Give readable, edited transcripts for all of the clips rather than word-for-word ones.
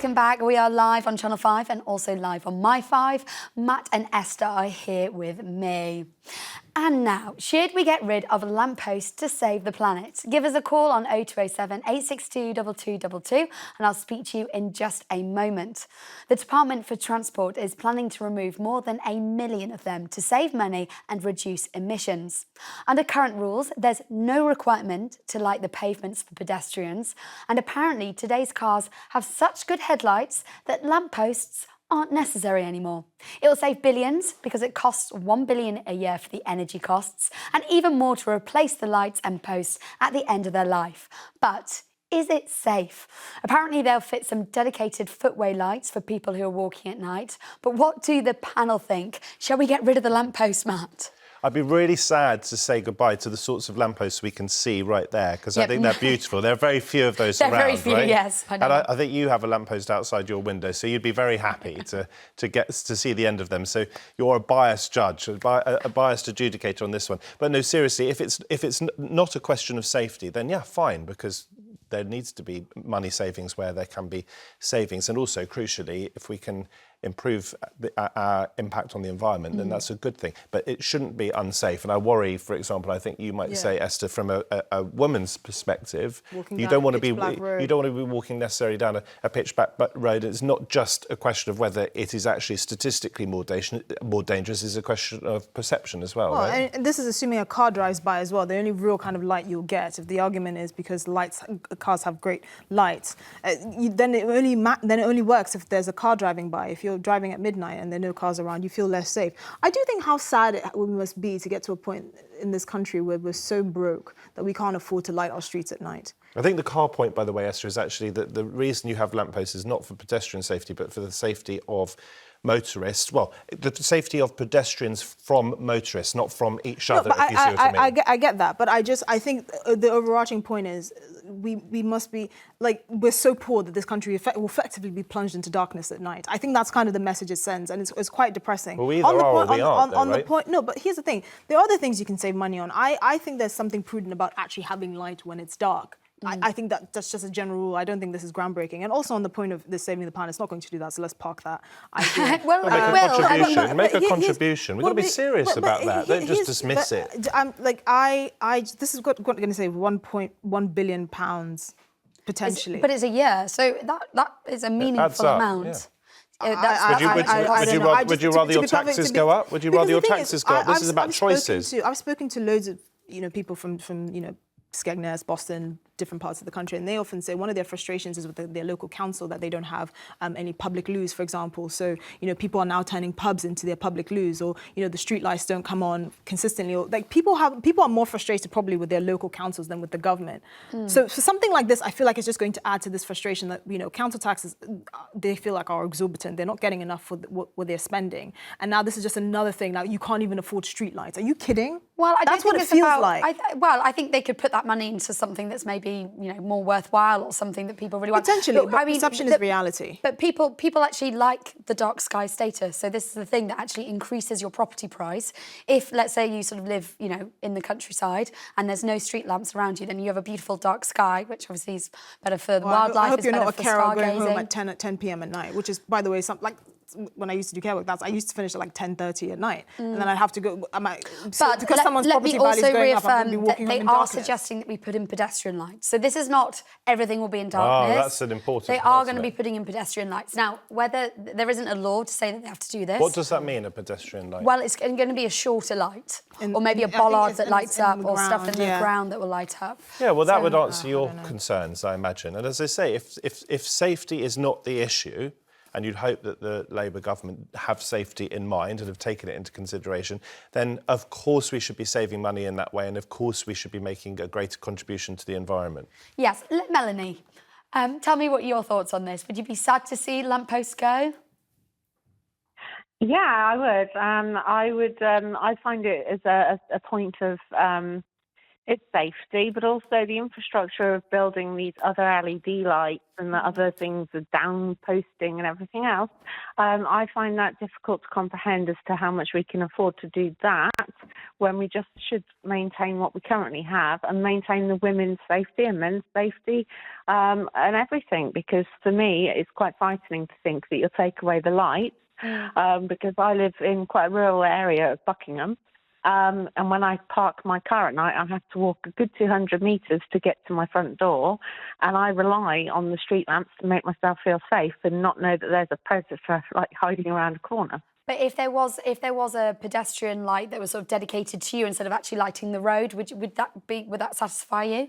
Welcome back. We are live on Channel 5 and also live on My 5. Matt and Esther are here with me. And now, should we get rid of lampposts to save the planet? Give us a call on 0207 862 2222 and I'll speak to you in just a moment. The Department for Transport is planning to remove more than 1 million of them to save money and reduce emissions. Under current rules, there's no requirement to light the pavements for pedestrians, and apparently today's cars have such good headlights that lampposts aren't necessary anymore. It will save billions because it costs $1 billion a year for the energy costs and even more to replace the lights and posts at the end of their life. But is it safe? Apparently they'll fit some dedicated footway lights for people who are walking at night. But what do the panel think? Shall we get rid of the lamppost, Matt? I'd be really sad to say goodbye to the sorts of lampposts we can see right there, because I think they're beautiful. There are very few of those around, very few, right? yes. I know. And I think you have a lamppost outside your window, so you'd be very happy to get to see the end of them. So you're a biased judge, a biased adjudicator on this one. But no, seriously, if it's not a question of safety, then yeah, fine, because there needs to be money savings where there can be savings. And also, crucially, if we can improve our impact on the environment, then that's a good thing. But it shouldn't be unsafe. And I worry, for example, I think you might say, Esther, from a woman's perspective, you don't want to be walking necessarily down a pitch black road. It's not just a question of whether it is actually statistically more dangerous. It's a question of perception as well. Right? And this is assuming a car drives by as well. The only real kind of light you'll get, if the argument is because cars have great lights, then it only works if there's a car driving by. If you're driving at midnight and there are no cars around, you feel less safe. I do think how sad we must be to get to a point in this country where we're so broke that we can't afford to light our streets at night. I think the car point, by the way, Esther, is actually that the reason you have lampposts is not for pedestrian safety, but for the safety of motorists. Well, the safety of pedestrians from motorists, not from each other, if you see what I mean. I get that, but I think the overarching point is we must be, like, we're so poor that this country will effectively be plunged into darkness at night. I think that's kind of the message it sends, and it's quite depressing. Well, we either are or we aren't, though, right? No, but here's the thing. There are other things you can save money on. I think there's something prudent about actually having light when it's dark. I think that's just a general rule. I don't think this is groundbreaking. And also on the point of the saving the planet, it's not going to do that, so let's park that idea. Make a contribution. We've got to be serious about that. Don't just dismiss it. This is going to save £1.1 billion potentially. But it's a year, so that is a meaningful amount. Yeah. Would you rather your taxes go up? Would you rather your taxes go up? This is about choices. I've spoken to loads of people from Skegness, Boston, different parts of the country, and they often say one of their frustrations is with their local council that they don't have any public loos, for example. So people are now turning pubs into their public loos, or the street lights don't come on consistently. Or, like, people are more frustrated probably with their local councils than with the government. So for something like this, I feel like it's just going to add to this frustration that council taxes, they feel like are exorbitant. They're not getting enough for what they're spending, and now this is just another thing. Now you can't even afford street lights. Are you kidding? Well, that's what it feels like. I think they could put that money into something that's maybe more worthwhile, or something that people really want. Potentially, but perception is reality. But people actually like the dark sky status. So this is the thing that actually increases your property price. If, let's say, you sort of live, in the countryside and there's no street lamps around you, then you have a beautiful dark sky, which obviously is better for the wildlife. I hope you're not a carer going stargazing. home at 10 p.m. at night, which is, by the way, when I used to do care work, I used to finish at like 10:30 at night, and then I'd have to go. Because someone's property value is going up, I'm going to be walking home in darkness. They are suggesting that we put in pedestrian lights. So this is not everything will be in darkness. Oh, that's an important. They are going to be putting in pedestrian lights. Now, whether there isn't a law to say that they have to do this. What does that mean, a pedestrian light? Well, it's going to be a shorter light, or maybe a bollard that lights up, or stuff in the ground that will light up. Yeah, well, that would answer your concerns, I imagine. And as I say, if safety is not the issue, and you'd hope that the Labour government have safety in mind and have taken it into consideration, then of course we should be saving money in that way, and of course we should be making a greater contribution to the environment. Yes. Melanie, tell me what your thoughts on this. Would you be sad to see lampposts go? Yeah, I would. I find it as a point of its safety, but also the infrastructure of building these other LED lights and the other things, the down posting and everything else. I find that difficult to comprehend as to how much we can afford to do that when we just should maintain what we currently have and maintain the women's safety and men's safety and everything. Because for me, it's quite frightening to think that you'll take away the lights because I live in quite a rural area of Buckingham. And when I park my car at night, I have to walk a good 200 metres to get to my front door. And I rely on the street lamps to make myself feel safe and not know that there's a predator like hiding around a corner. But if there was a pedestrian light that was sort of dedicated to you instead of actually lighting the road, would that satisfy you?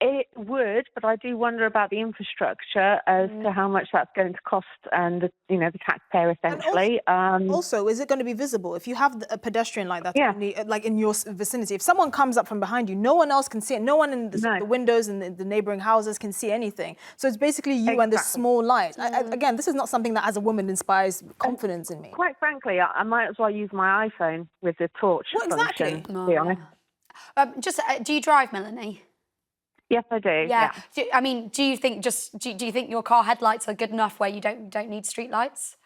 It would, but I do wonder about the infrastructure as to how much that's going to cost and the taxpayer essentially. Also, is it going to be visible if you have a pedestrian like that, like in your vicinity? If someone comes up from behind you, no one else can see it. No one in the windows and the neighbouring houses can see anything. So it's basically you and this small light. Again, this is not something that, as a woman, inspires confidence in me. Quite frankly, I might as well use my iPhone with the torch function. To be honest. Do you drive, Melanie? Yes, I do. Yeah. I mean, do you think your car headlights are good enough where you don't need street lights?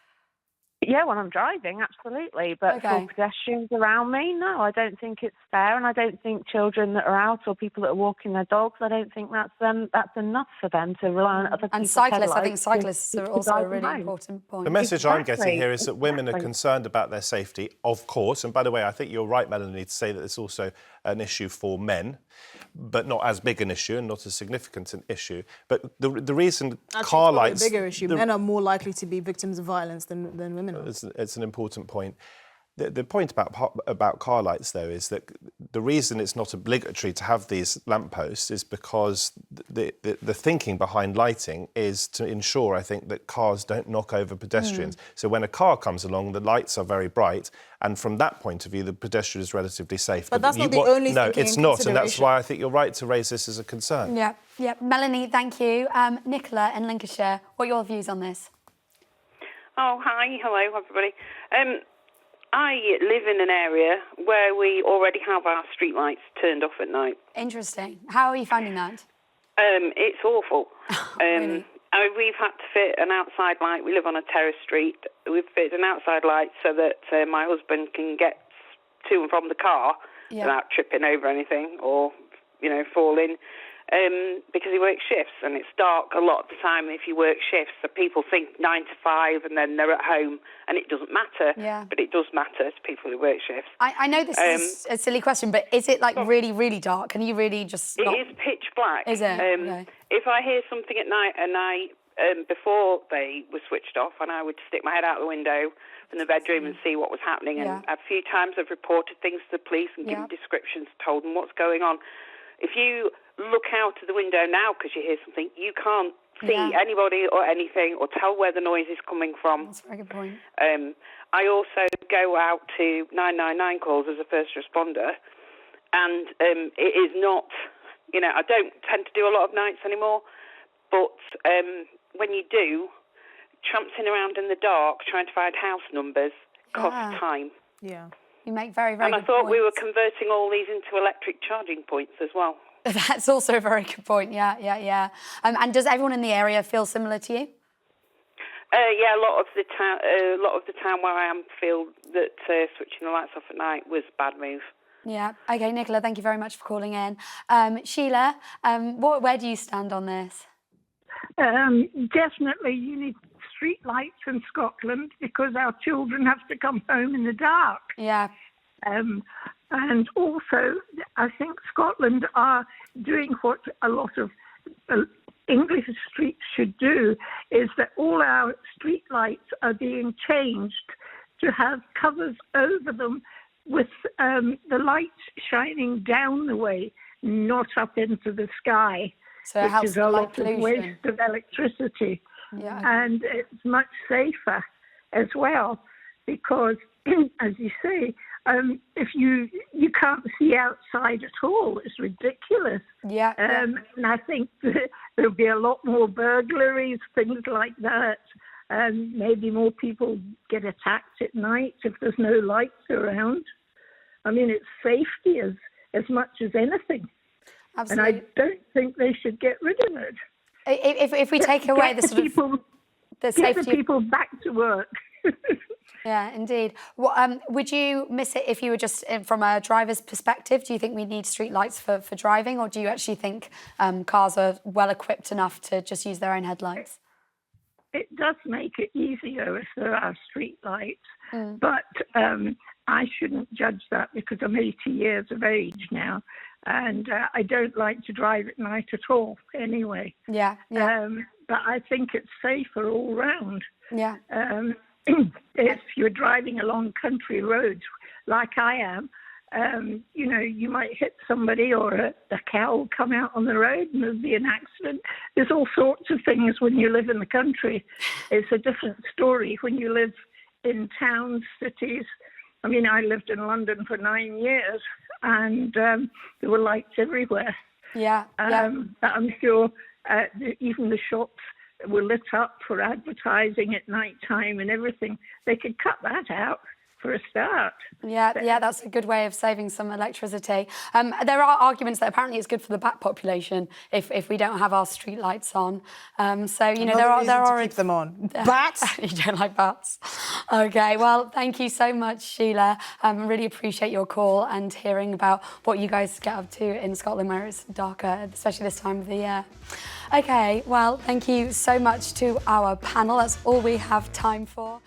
Yeah, when I'm driving, absolutely. But for pedestrians around me, no, I don't think it's fair, and I don't think children that are out or people that are walking their dogs, I don't think that's enough for them to rely on other people's And cyclists, I think headlights cyclists are also a really important point. The message I'm getting here is that women are concerned about their safety, of course. And by the way, I think you're right, Melanie, to say that it's also an issue for men, but not as big an issue and not as significant an issue. But the reason car lights... It's a bigger issue. Men are more likely to be victims of violence than women are. It's an important point. The point about car lights, though, is that the reason it's not obligatory to have these lampposts is because the thinking behind lighting is to ensure, I think, that cars don't knock over pedestrians. So when a car comes along, the lights are very bright, and from that point of view, the pedestrian is relatively safe. But that's not the only thing. No, it's not, and that's why I think you're right to raise this as a concern. Yeah. Melanie, thank you. Nicola in Lincolnshire, what are your views on this? Oh, hi. Hello, everybody. I live in an area where we already have our streetlights turned off at night. Interesting. How are you finding that? It's awful. Really? We've had to fit an outside light. We live on a terrace street. We've fitted an outside light so that my husband can get to and from the car without tripping over anything or, falling. Because he works shifts and it's dark a lot of the time if you work shifts. So people think 9 to 5 and then they're at home and it doesn't matter. Yeah. But it does matter to people who work shifts. I know this is a silly question, but is it like really, really dark? Can you really just... It is pitch black. Is it? If I hear something at night and before they were switched off and I would stick my head out the window from the bedroom and see what was happening. And a few times I've reported things to the police and given descriptions, told them what's going on. If you look out of the window now because you hear something, you can't see anybody or anything or tell where the noise is coming from. That's a very good point. I also go out to 999 calls as a first responder, and it is not, I don't tend to do a lot of nights anymore, but when you do, tramping around in the dark trying to find house numbers costs time. Yeah. You make very, very good And I thought points. we were converting all these into electric charging points as well. That's also a very good point, yeah. And does everyone in the area feel similar to you? A lot of the town where I am feel that switching the lights off at night was a bad move. Yeah. OK, Nicola, thank you very much for calling in. Sheila, where do you stand on this? Definitely you need street lights in Scotland because our children have to come home in the dark. Yeah. And also, I think Scotland are doing what a lot of English streets should do, is that all our street lights are being changed to have covers over them with the lights shining down the way, not up into the sky, so it helps which is a lot of waste of electricity. Yeah. And it's much safer as well because, as you say, if you can't see outside at all, it's ridiculous. Yeah. And I think there'll be a lot more burglaries, things like that. And maybe more people get attacked at night if there's no lights around. I mean, it's safety as much as anything. Absolutely. And I don't think they should get rid of it. If we take away the sort of the safety, get the people back to work. Yeah, indeed. Would you miss it if you were just from a driver's perspective? Do you think we need street lights for driving, or do you actually think cars are well equipped enough to just use their own headlights? It does make it easier if there are street lights, but I shouldn't judge that because I'm 80 years of age now, and I don't like to drive at night at all anyway. Yeah. But I think it's safer all round. Yeah. If you're driving along country roads like I am, you might hit somebody or a cow will come out on the road and there'll be an accident. There's all sorts of things when you live in the country. It's a different story when you live in towns, cities. I mean, I lived in London for 9 years and there were lights everywhere. Yeah. But I'm sure even the shops were lit up for advertising at night time and everything. They could cut that out for a start. Yeah, that's a good way of saving some electricity. There are arguments that apparently it's good for the bat population if we don't have our street lights on. So there are keep them on. Bats? You don't like bats? Okay. Well, thank you so much, Sheila. Really appreciate your call and hearing about what you guys get up to in Scotland, where it's darker, especially this time of the year. Okay. Well, thank you so much to our panel. That's all we have time for.